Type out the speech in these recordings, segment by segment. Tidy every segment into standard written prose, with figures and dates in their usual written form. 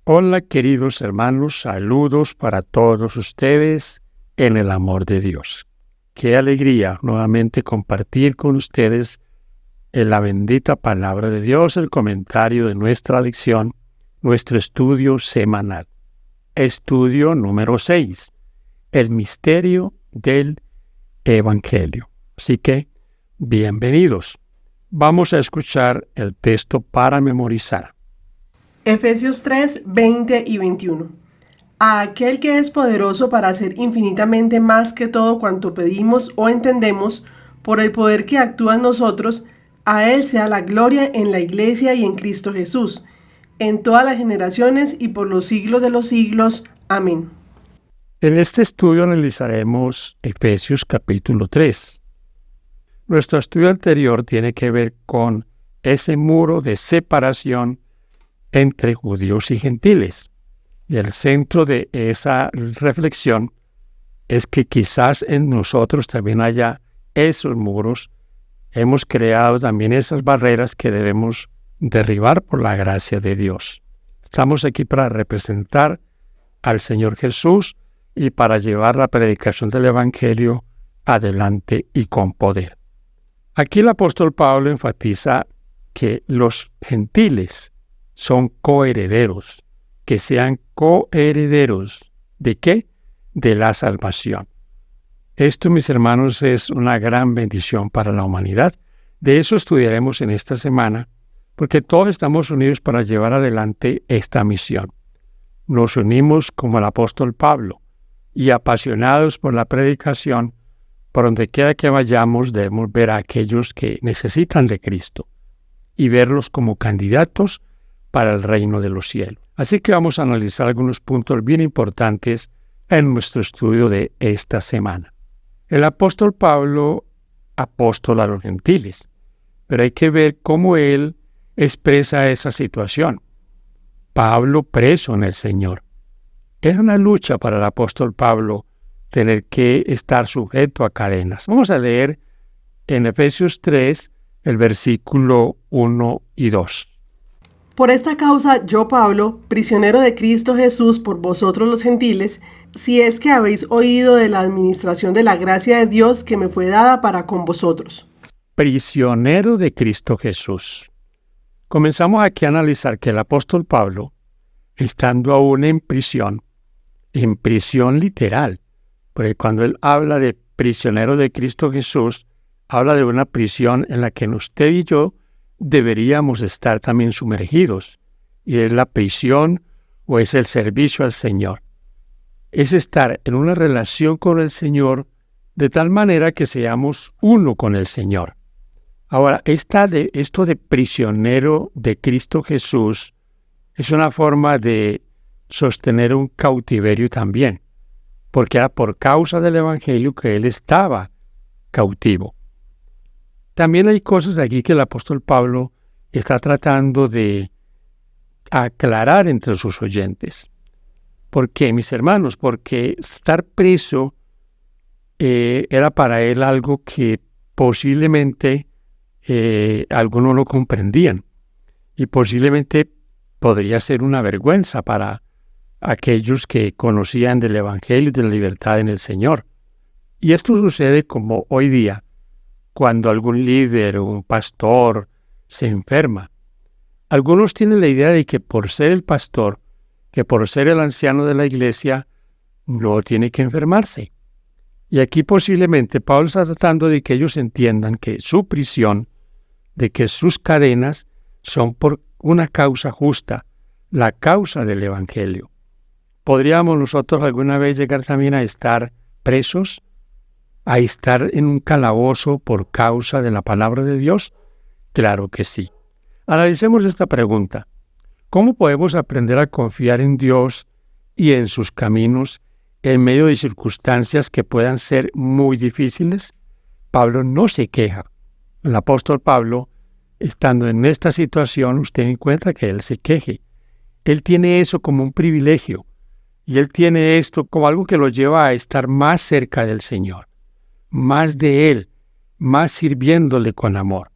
Hola queridos hermanos, saludos para todos ustedes en el amor de Dios. Qué alegría nuevamente compartir con ustedes en la bendita palabra de Dios, el comentario de nuestra lección, nuestro estudio semanal. Estudio número 6, el misterio del Evangelio. Así que, bienvenidos. Vamos a escuchar el texto para memorizar. Efesios 3, 20 y 21. A aquel que es poderoso para hacer infinitamente más que todo cuanto pedimos o entendemos, por el poder que actúa en nosotros, a Él sea la gloria en la Iglesia y en Cristo Jesús, en todas las generaciones y por los siglos de los siglos. Amén. En este estudio analizaremos Efesios capítulo 3. Nuestro estudio anterior tiene que ver con ese muro de separación entre judíos y gentiles. Y el centro de esa reflexión es que quizás en nosotros también haya esos muros. Hemos creado también esas barreras que debemos derribar por la gracia de Dios. Estamos aquí para representar al Señor Jesús y para llevar la predicación del Evangelio adelante y con poder. Aquí el apóstol Pablo enfatiza que los gentiles son coherederos, que sean coherederos. ¿De qué? De la salvación. Esto, mis hermanos, es una gran bendición para la humanidad. De eso estudiaremos en esta semana, porque todos estamos unidos para llevar adelante esta misión. Nos unimos como el apóstol Pablo y apasionados por la predicación, por donde quiera que vayamos debemos ver a aquellos que necesitan de Cristo y verlos como candidatos para el reino de los cielos. Así que vamos a analizar algunos puntos bien importantes en nuestro estudio de esta semana. El apóstol Pablo, apóstol a los gentiles, pero hay que ver cómo él expresa esa situación. Pablo preso en el Señor. Era una lucha para el apóstol Pablo tener que estar sujeto a cadenas. Vamos a leer en Efesios 3, el versículo 1 y 2. Por esta causa, yo, Pablo, prisionero de Cristo Jesús por vosotros los gentiles, si es que habéis oído de la administración de la gracia de Dios que me fue dada para con vosotros. Prisionero de Cristo Jesús. Comenzamos aquí a analizar que el apóstol Pablo, estando aún en prisión literal, porque cuando él habla de prisionero de Cristo Jesús, habla de una prisión en la que usted y yo deberíamos estar también sumergidos, y es la prisión o es el servicio al Señor. Es estar en una relación con el Señor de tal manera que seamos uno con el Señor. Ahora, esto de prisionero de Cristo Jesús es una forma de sostener un cautiverio también, porque era por causa del Evangelio que él estaba cautivo. También hay cosas aquí que el apóstol Pablo está tratando de aclarar entre sus oyentes. ¿Por qué, mis hermanos? Porque estar preso era para él algo que posiblemente algunos no comprendían y posiblemente podría ser una vergüenza para aquellos que conocían del Evangelio y de la libertad en el Señor. Y esto sucede como hoy día, cuando algún líder o un pastor se enferma. Algunos tienen la idea de que por ser el pastor, que por ser el anciano de la iglesia, no tiene que enfermarse. Y aquí posiblemente Pablo está tratando de que ellos entiendan que su prisión, de que sus cadenas son por una causa justa, la causa del Evangelio. ¿Podríamos nosotros alguna vez llegar también a estar presos? ¿A estar en un calabozo por causa de la palabra de Dios? Claro que sí. Analicemos esta pregunta. ¿Cómo podemos aprender a confiar en Dios y en sus caminos en medio de circunstancias que puedan ser muy difíciles? Pablo no se queja. El apóstol Pablo, estando en esta situación, usted encuentra que él se queje. Él tiene eso como un privilegio y él tiene esto como algo que lo lleva a estar más cerca del Señor, más de Él, más sirviéndole con amor.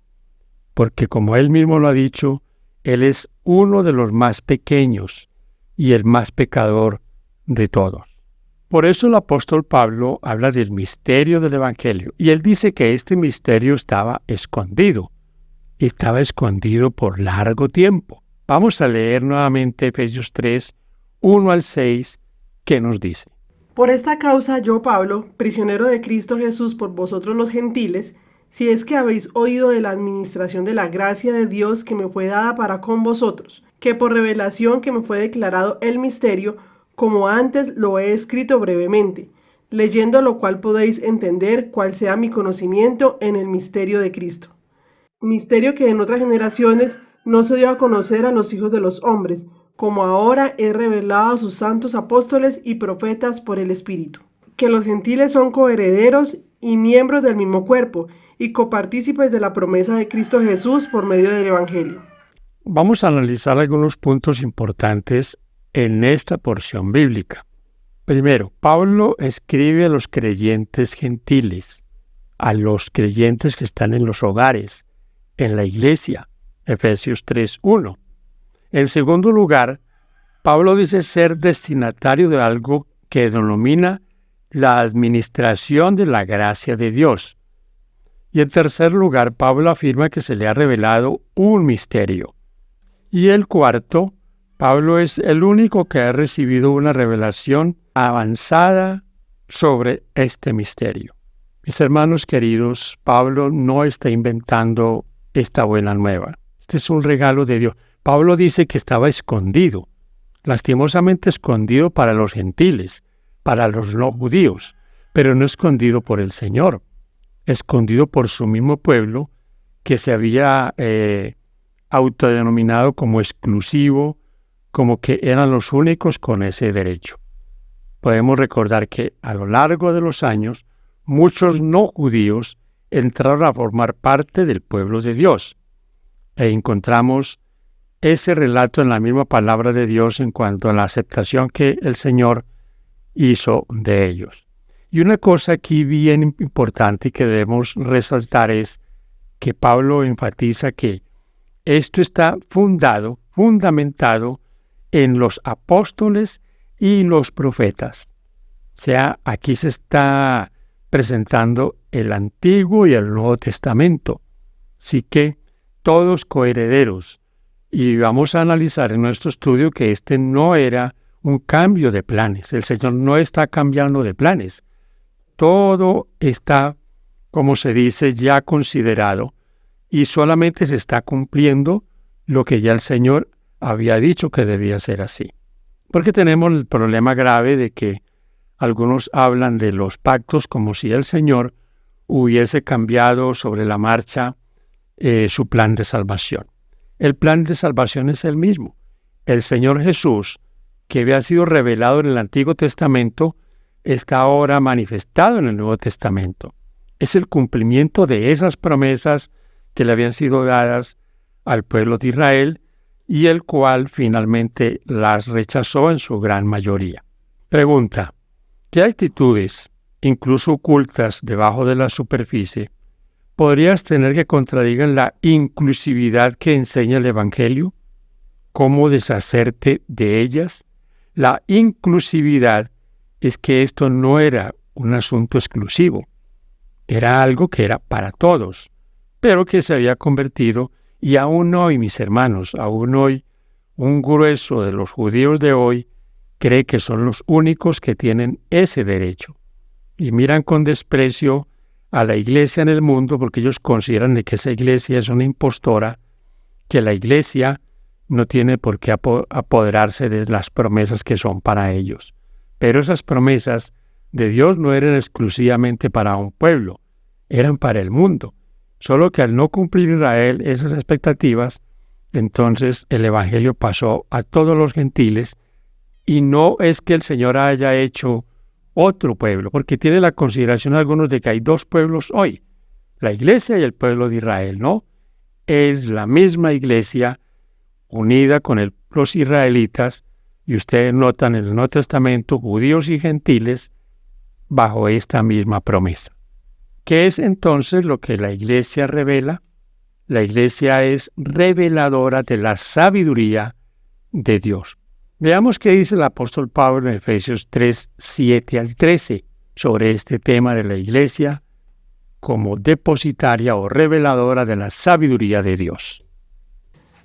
Porque como Él mismo lo ha dicho, Él es uno de los más pequeños y el más pecador de todos. Por eso el apóstol Pablo habla del misterio del Evangelio, y él dice que este misterio estaba escondido por largo tiempo. Vamos a leer nuevamente Efesios 3, 1 al 6, que nos dice: Por esta causa yo, Pablo, prisionero de Cristo Jesús por vosotros los gentiles, si es que habéis oído de la administración de la gracia de Dios que me fue dada para con vosotros, que por revelación que me fue declarado el misterio, como antes lo he escrito brevemente, leyendo lo cual podéis entender cuál sea mi conocimiento en el misterio de Cristo. Misterio que en otras generaciones no se dio a conocer a los hijos de los hombres, como ahora es revelado a sus santos apóstoles y profetas por el Espíritu. Que los gentiles son coherederos y miembros del mismo cuerpo, y copartícipes de la promesa de Cristo Jesús por medio del Evangelio. Vamos a analizar algunos puntos importantes en esta porción bíblica. Primero, Pablo escribe a los creyentes gentiles, a los creyentes que están en los hogares, en la iglesia, Efesios 3:1. En segundo lugar, Pablo dice ser destinatario de algo que denomina la administración de la gracia de Dios. Y en tercer lugar, Pablo afirma que se le ha revelado un misterio. Y el cuarto, Pablo es el único que ha recibido una revelación avanzada sobre este misterio. Mis hermanos queridos, Pablo no está inventando esta buena nueva. Este es un regalo de Dios. Pablo dice que estaba escondido, lastimosamente escondido para los gentiles, para los no judíos, pero no escondido por el Señor, escondido por su mismo pueblo que se había autodenominado como exclusivo, como que eran los únicos con ese derecho. Podemos recordar que a lo largo de los años, muchos no judíos entraron a formar parte del pueblo de Dios. E encontramos ese relato en la misma palabra de Dios en cuanto a la aceptación que el Señor hizo de ellos. Y una cosa aquí bien importante que debemos resaltar es que Pablo enfatiza que esto está fundamentado en los apóstoles y los profetas. O sea, aquí se está presentando el Antiguo y el Nuevo Testamento. Así que todos coherederos. Y vamos a analizar en nuestro estudio que este no era un cambio de planes. El Señor no está cambiando de planes. Todo está, como se dice, ya considerado y solamente se está cumpliendo lo que ya el Señor había dicho que debía ser así. Porque tenemos el problema grave de que algunos hablan de los pactos como si el Señor hubiese cambiado sobre la marcha su plan de salvación. El plan de salvación es el mismo. El Señor Jesús, que había sido revelado en el Antiguo Testamento, está ahora manifestado en el Nuevo Testamento. Es el cumplimiento de esas promesas que le habían sido dadas al pueblo de Israel y el cual finalmente las rechazó en su gran mayoría. Pregunta: ¿qué actitudes, incluso ocultas debajo de la superficie, podrías tener que contradigan la inclusividad que enseña el Evangelio? ¿Cómo deshacerte de ellas? La inclusividad es que esto no era un asunto exclusivo, era algo que era para todos, pero que se había convertido, y aún hoy, mis hermanos, aún hoy, un grueso de los judíos de hoy cree que son los únicos que tienen ese derecho. Y miran con desprecio a la iglesia en el mundo porque ellos consideran de que esa iglesia es una impostora, que la iglesia no tiene por qué apoderarse de las promesas que son para ellos. Pero esas promesas de Dios no eran exclusivamente para un pueblo, eran para el mundo. Solo que al no cumplir Israel esas expectativas, entonces el Evangelio pasó a todos los gentiles, y no es que el Señor haya hecho otro pueblo, porque tiene la consideración algunos de que hay dos pueblos hoy, la iglesia y el pueblo de Israel, ¿no? Es la misma iglesia unida con los israelitas, y ustedes notan en el Nuevo Testamento judíos y gentiles bajo esta misma promesa. ¿Qué es entonces lo que la iglesia revela? La iglesia es reveladora de la sabiduría de Dios. Veamos qué dice el apóstol Pablo en Efesios 3, 7 al 13 sobre este tema de la iglesia como depositaria o reveladora de la sabiduría de Dios.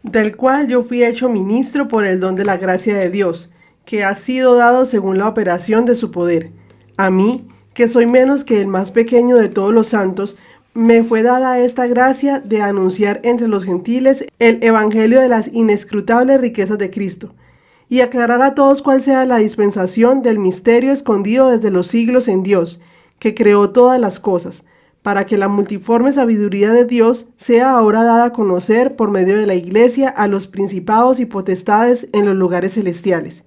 Del cual yo fui hecho ministro por el don de la gracia de Dios, que ha sido dado según la operación de su poder. A mí, que soy menos que el más pequeño de todos los santos, me fue dada esta gracia de anunciar entre los gentiles el evangelio de las inescrutables riquezas de Cristo, y aclarar a todos cuál sea la dispensación del misterio escondido desde los siglos en Dios, que creó todas las cosas, para que la multiforme sabiduría de Dios sea ahora dada a conocer por medio de la Iglesia a los principados y potestades en los lugares celestiales,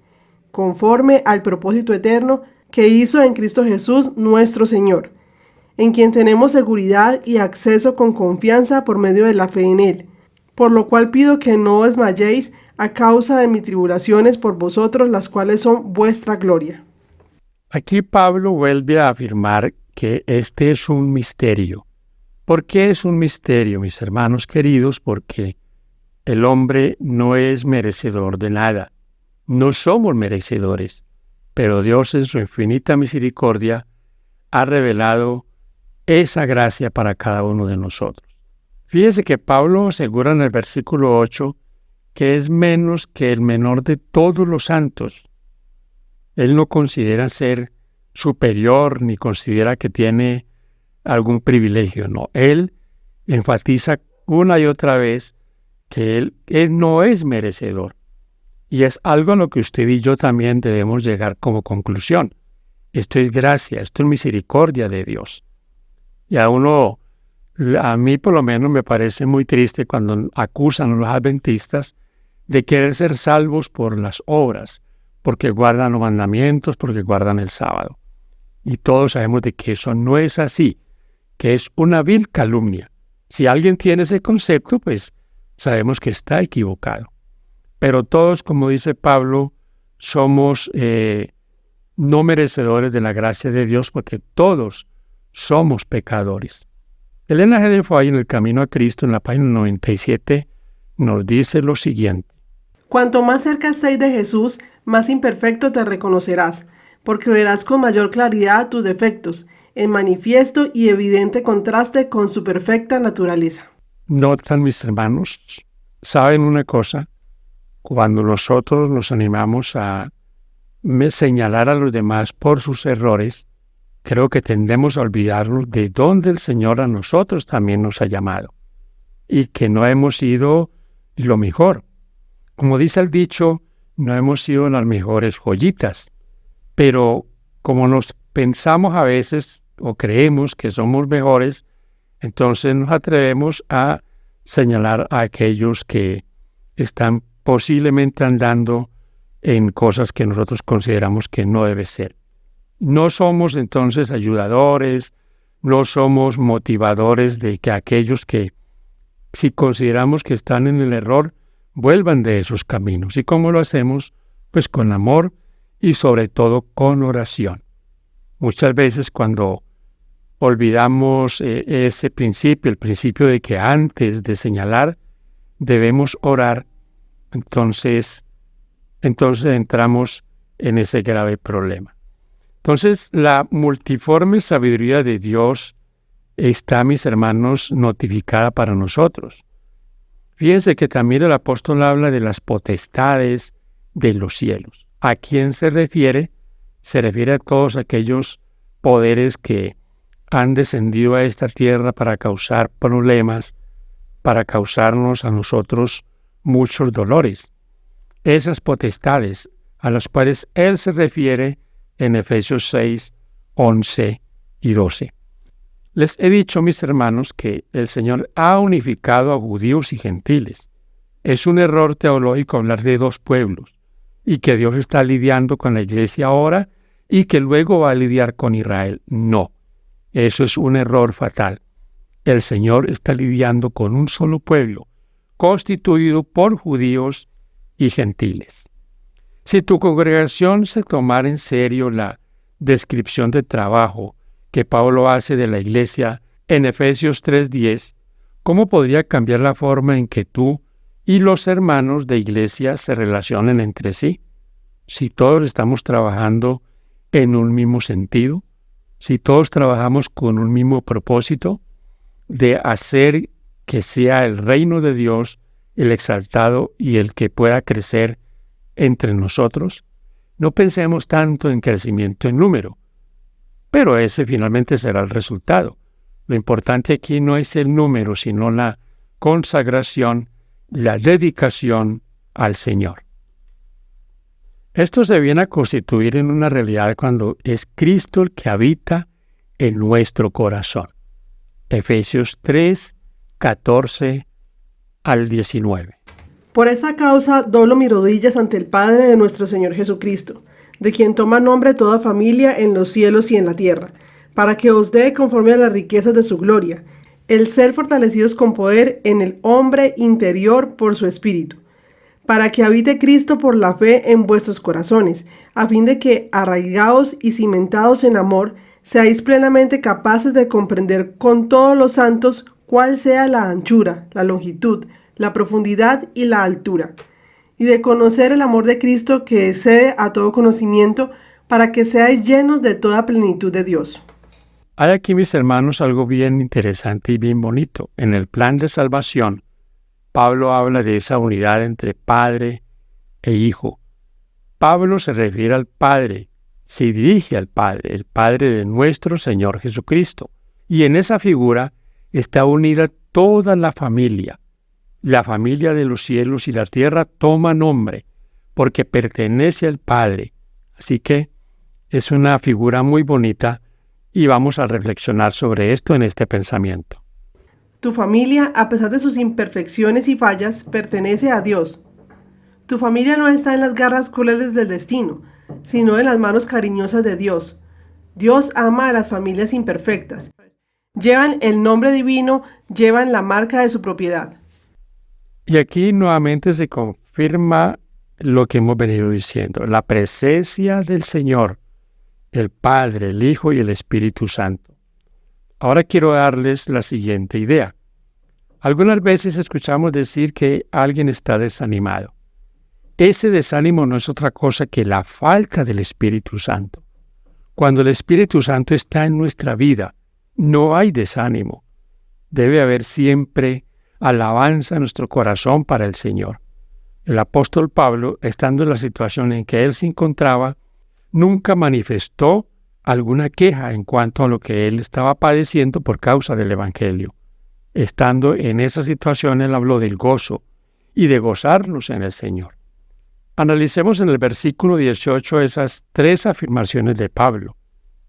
conforme al propósito eterno que hizo en Cristo Jesús nuestro Señor, en quien tenemos seguridad y acceso con confianza por medio de la fe en Él, por lo cual pido que no desmayéis a causa de mis tribulaciones por vosotros, las cuales son vuestra gloria. Aquí Pablo vuelve a afirmar que este es un misterio. ¿Por qué es un misterio, mis hermanos queridos? Porque el hombre no es merecedor de nada. No somos merecedores, pero Dios en su infinita misericordia ha revelado esa gracia para cada uno de nosotros. Fíjese que Pablo asegura en el versículo 8 que es menos que el menor de todos los santos. Él no considera ser superior ni considera que tiene algún privilegio, no. Él enfatiza una y otra vez que él no es merecedor. Y es algo a lo que usted y yo también debemos llegar como conclusión. Esto es gracia, esto es misericordia de Dios. Y a mí por lo menos me parece muy triste cuando acusan a los adventistas de querer ser salvos por las obras, porque guardan los mandamientos, porque guardan el sábado. Y todos sabemos de que eso no es así, que es una vil calumnia. Si alguien tiene ese concepto, pues sabemos que está equivocado. Pero todos, como dice Pablo, somos no merecedores de la gracia de Dios porque todos somos pecadores. Elena G. de Foy, en El Camino a Cristo, en la página 97, nos dice lo siguiente. Cuanto más cerca estéis de Jesús, más imperfecto te reconocerás, porque verás con mayor claridad tus defectos, en manifiesto y evidente contraste con su perfecta naturaleza. Notan, mis hermanos, ¿saben una cosa? Cuando nosotros nos animamos a señalar a los demás por sus errores, creo que tendemos a olvidarnos de dónde el Señor a nosotros también nos ha llamado y que no hemos sido lo mejor. Como dice el dicho, no hemos sido las mejores joyitas, pero como nos pensamos a veces o creemos que somos mejores, entonces nos atrevemos a señalar a aquellos que están posiblemente andando en cosas que nosotros consideramos que no debe ser. No somos entonces ayudadores, no somos motivadores de que aquellos que, si consideramos que están en el error, vuelvan de esos caminos. ¿Y cómo lo hacemos? Pues con amor y sobre todo con oración. Muchas veces cuando olvidamos ese principio, el principio de que antes de señalar debemos orar, entonces entramos en ese grave problema. Entonces, la multiforme sabiduría de Dios está, mis hermanos, notificada para nosotros. Fíjense que también el apóstol habla de las potestades de los cielos. ¿A quién se refiere? Se refiere a todos aquellos poderes que han descendido a esta tierra para causar problemas, para causarnos a nosotros muchos dolores. Esas potestades a las cuales él se refiere en Efesios 6, 11 y 12. Les he dicho, mis hermanos, que el Señor ha unificado a judíos y gentiles. Es un error teológico hablar de dos pueblos y que Dios está lidiando con la iglesia ahora y que luego va a lidiar con Israel. No, eso es un error fatal. El Señor está lidiando con un solo pueblo, constituido por judíos y gentiles. Si tu congregación se tomara en serio la descripción de trabajo que Pablo hace de la iglesia en Efesios 3:10, ¿cómo podría cambiar la forma en que tú y los hermanos de iglesia se relacionen entre sí? si todos estamos trabajando en un mismo sentido, si todos trabajamos con un mismo propósito de hacer que sea el reino de Dios el exaltado y el que pueda crecer entre nosotros. No pensemos tanto en crecimiento en número, pero ese finalmente será el resultado. Lo importante aquí no es el número, sino la consagración, la dedicación al Señor. Esto se viene a constituir en una realidad cuando es Cristo el que habita en nuestro corazón. Efesios 3, 14 al 19. Por esta causa doblo mis rodillas ante el Padre de nuestro Señor Jesucristo, de quien toma nombre toda familia en los cielos y en la tierra, para que os dé conforme a las riquezas de su gloria, el ser fortalecidos con poder en el hombre interior por su Espíritu, para que habite Cristo por la fe en vuestros corazones, a fin de que, arraigados y cimentados en amor, seáis plenamente capaces de comprender con todos los santos cuál sea la anchura, la longitud, la profundidad y la altura, y de conocer el amor de Cristo que excede a todo conocimiento, para que seáis llenos de toda plenitud de Dios. Hay aquí, mis hermanos, algo bien interesante y bien bonito. En el plan de salvación, Pablo habla de esa unidad entre Padre e Hijo. Pablo se refiere al Padre, se dirige al Padre, el Padre de nuestro Señor Jesucristo. Y en esa figura está unida toda la familia. La familia de los cielos y la tierra toma nombre porque pertenece al Padre. Así que es una figura muy bonita y vamos a reflexionar sobre esto en este pensamiento. Tu familia, a pesar de sus imperfecciones y fallas, pertenece a Dios. Tu familia no está en las garras crueles del destino, sino en las manos cariñosas de Dios. Dios ama a las familias imperfectas. Llevan el nombre divino, llevan la marca de su propiedad. Y aquí nuevamente se confirma lo que hemos venido diciendo, la presencia del Señor, el Padre, el Hijo y el Espíritu Santo. Ahora quiero darles la siguiente idea. Algunas veces escuchamos decir que alguien está desanimado. Ese desánimo no es otra cosa que la falta del Espíritu Santo. Cuando el Espíritu Santo está en nuestra vida, no hay desánimo. Debe haber siempre alabanza en nuestro corazón para el Señor. El apóstol Pablo, estando en la situación en que él se encontraba, nunca manifestó alguna queja en cuanto a lo que él estaba padeciendo por causa del Evangelio. Estando en esa situación, él habló del gozo y de gozarnos en el Señor. Analicemos en el versículo 18 esas tres afirmaciones de Pablo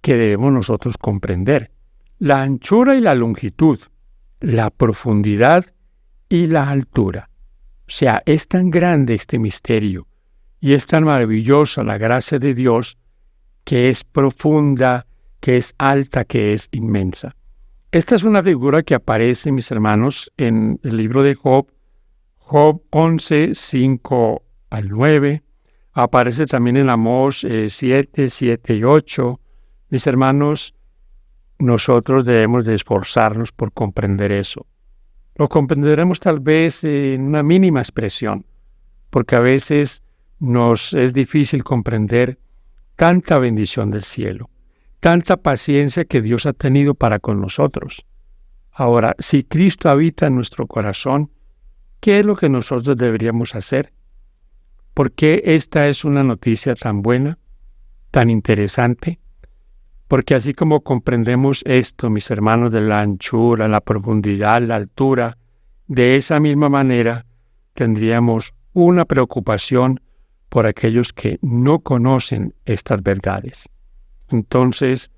que debemos nosotros comprender. La anchura y la longitud, la profundidad y la altura. O sea, es tan grande este misterio y es tan maravillosa la gracia de Dios que es profunda, que es alta, que es inmensa. Esta es una figura que aparece, mis hermanos, en el libro de Job, Job 11, 5 al 9. Aparece también en Amós 7, 7 y 8. Mis hermanos, nosotros debemos de esforzarnos por comprender eso. Lo comprenderemos tal vez en una mínima expresión, porque a veces nos es difícil comprender tanta bendición del cielo, tanta paciencia que Dios ha tenido para con nosotros. Ahora, si Cristo habita en nuestro corazón, ¿qué es lo que nosotros deberíamos hacer? ¿Por qué esta es una noticia tan buena, tan interesante? Porque así como comprendemos esto, mis hermanos, de la anchura, la profundidad, la altura, de esa misma manera tendríamos una preocupación por aquellos que no conocen estas verdades. Entonces,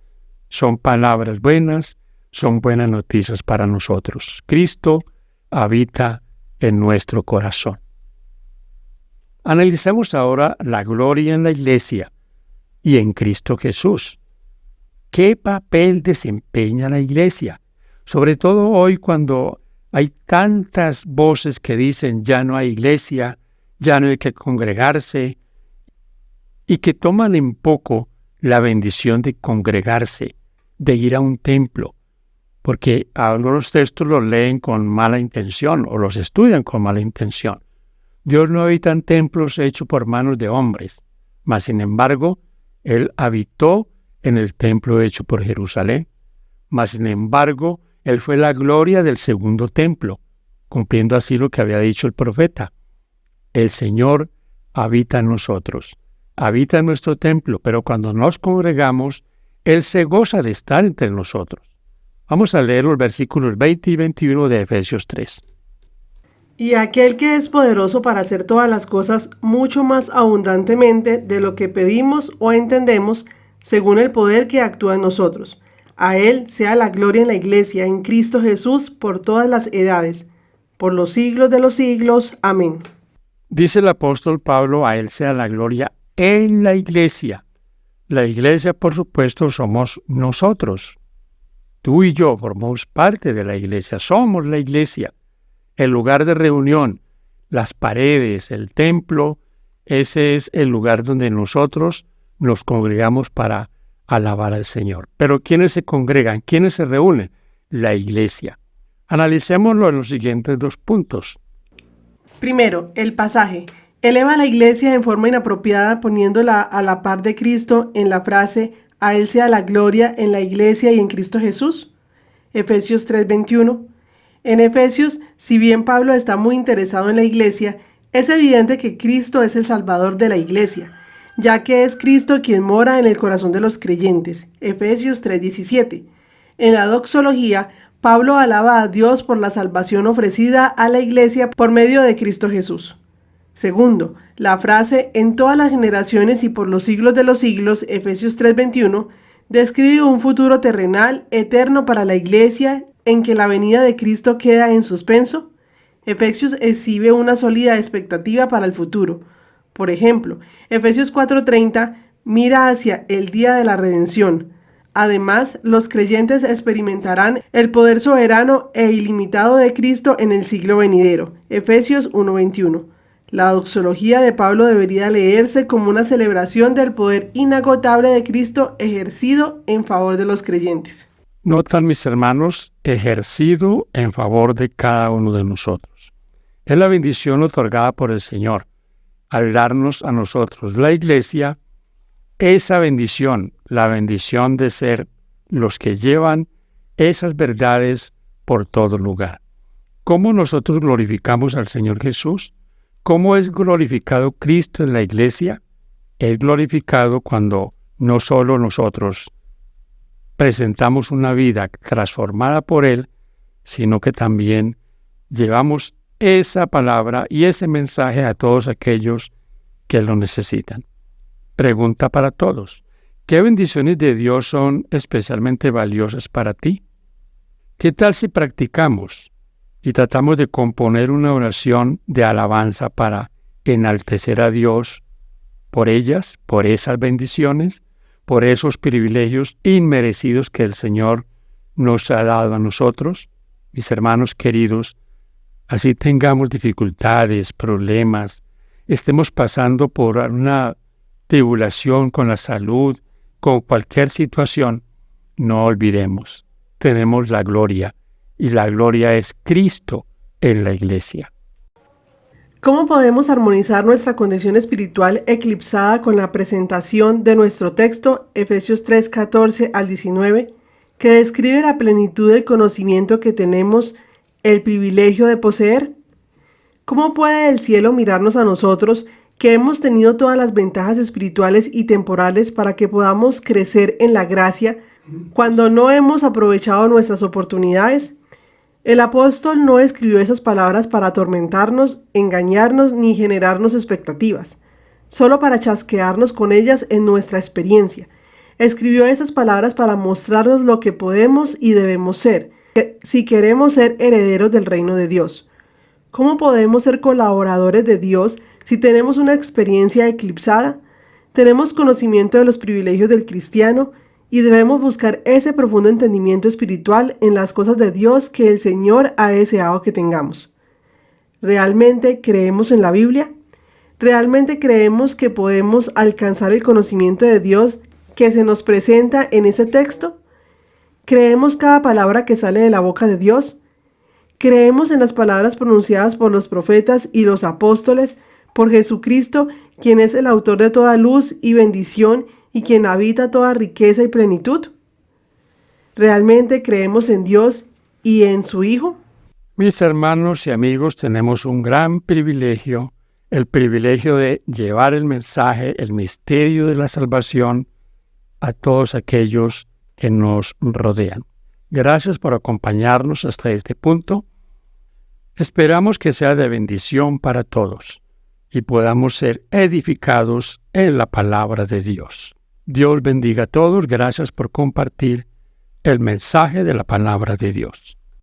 son palabras buenas, son buenas noticias para nosotros. Cristo habita en nuestro corazón. Analicemos ahora la gloria en la Iglesia y en Cristo Jesús. ¿Qué papel desempeña la Iglesia? Sobre todo hoy cuando hay tantas voces que dicen ya no hay iglesia, ya no hay que congregarse, y que toman en poco la bendición de congregarse, de ir a un templo, porque algunos textos los leen con mala intención o los estudian con mala intención. Dios no habita en templos hechos por manos de hombres, mas sin embargo, Él habitó en el templo hecho por Jerusalén. Mas sin embargo, Él fue la gloria del segundo templo, cumpliendo así lo que había dicho el profeta. El Señor habita en nosotros, habita en nuestro templo, pero cuando nos congregamos, Él se goza de estar entre nosotros. Vamos a leer los versículos 20 y 21 de Efesios 3. Y aquel que es poderoso para hacer todas las cosas mucho más abundantemente de lo que pedimos o entendemos, según el poder que actúa en nosotros. A Él sea la gloria en la Iglesia, en Cristo Jesús, por todas las edades, por los siglos de los siglos. Amén. Dice el apóstol Pablo, a Él sea la gloria en la Iglesia. La Iglesia, por supuesto, somos nosotros. Tú y yo formamos parte de la Iglesia, somos la Iglesia. El lugar de reunión, las paredes, el templo, ese es el lugar donde nosotros nos congregamos para alabar al Señor. Pero ¿quiénes se congregan? ¿Quiénes se reúnen? La Iglesia. Analicémoslo en los siguientes 2 puntos. Primero, el pasaje. Eleva a la Iglesia en forma inapropiada poniéndola a la par de Cristo en la frase a Él sea la gloria en la Iglesia y en Cristo Jesús. Efesios 3:21. En Efesios, si bien Pablo está muy interesado en la Iglesia, es evidente que Cristo es el Salvador de la Iglesia, ya que es Cristo quien mora en el corazón de los creyentes. Efesios 3:17. En la doxología, Pablo alaba a Dios por la salvación ofrecida a la Iglesia por medio de Cristo Jesús. Segundo, la frase en todas las generaciones y por los siglos de los siglos, Efesios 3:21, describe un futuro terrenal, eterno para la Iglesia, en que la venida de Cristo queda en suspenso. Efesios exhibe una sólida expectativa para el futuro. Por ejemplo, Efesios 4:30 mira hacia el día de la redención. Además, los creyentes experimentarán el poder soberano e ilimitado de Cristo en el siglo venidero. Efesios 1:21. La doxología de Pablo debería leerse como una celebración del poder inagotable de Cristo ejercido en favor de los creyentes. Notan, mis hermanos, ejercido en favor de cada uno de nosotros. Es la bendición otorgada por el Señor al darnos a nosotros, la Iglesia, esa bendición, la bendición de ser los que llevan esas verdades por todo lugar. ¿Cómo nosotros glorificamos al Señor Jesús? ¿Cómo es glorificado Cristo en la Iglesia? Es glorificado cuando no solo nosotros presentamos una vida transformada por Él, sino que también llevamos esa palabra y ese mensaje a todos aquellos que lo necesitan. Pregunta para todos: ¿qué bendiciones de Dios son especialmente valiosas para ti? ¿Qué tal si practicamos y tratamos de componer una oración de alabanza para enaltecer a Dios por ellas, por esas bendiciones, por esos privilegios inmerecidos que el Señor nos ha dado a nosotros? Mis hermanos queridos, así tengamos dificultades, problemas, estemos pasando por una tribulación con la salud, con cualquier situación, no olvidemos, tenemos la gloria, y la gloria es Cristo en la Iglesia. ¿Cómo podemos armonizar nuestra condición espiritual eclipsada con la presentación de nuestro texto, Efesios 3:14 al 19, que describe la plenitud del conocimiento que tenemos el privilegio de poseer? ¿Cómo puede el cielo mirarnos a nosotros, que hemos tenido todas las ventajas espirituales y temporales para que podamos crecer en la gracia, cuando no hemos aprovechado nuestras oportunidades? El apóstol no escribió esas palabras para atormentarnos, engañarnos ni generarnos expectativas, solo para chasquearnos con ellas en nuestra experiencia. Escribió esas palabras para mostrarnos lo que podemos y debemos ser, si queremos ser herederos del reino de Dios. ¿Cómo podemos ser colaboradores de Dios si tenemos una experiencia eclipsada? Tenemos conocimiento de los privilegios del cristiano y debemos buscar ese profundo entendimiento espiritual en las cosas de Dios que el Señor ha deseado que tengamos. ¿Realmente creemos en la Biblia? ¿Realmente creemos que podemos alcanzar el conocimiento de Dios que se nos presenta en ese texto? ¿Creemos cada palabra que sale de la boca de Dios? ¿Creemos en las palabras pronunciadas por los profetas y los apóstoles por Jesucristo, quien es el autor de toda luz y bendición y quien habita toda riqueza y plenitud? ¿Realmente creemos en Dios y en su Hijo? Mis hermanos y amigos, tenemos un gran privilegio, el privilegio de llevar el mensaje, el misterio de la salvación a todos aquellos que nos rodean. Gracias por acompañarnos hasta este punto. Esperamos que sea de bendición para todos y podamos ser edificados en la palabra de Dios. Dios bendiga a todos. Gracias por compartir el mensaje de la palabra de Dios.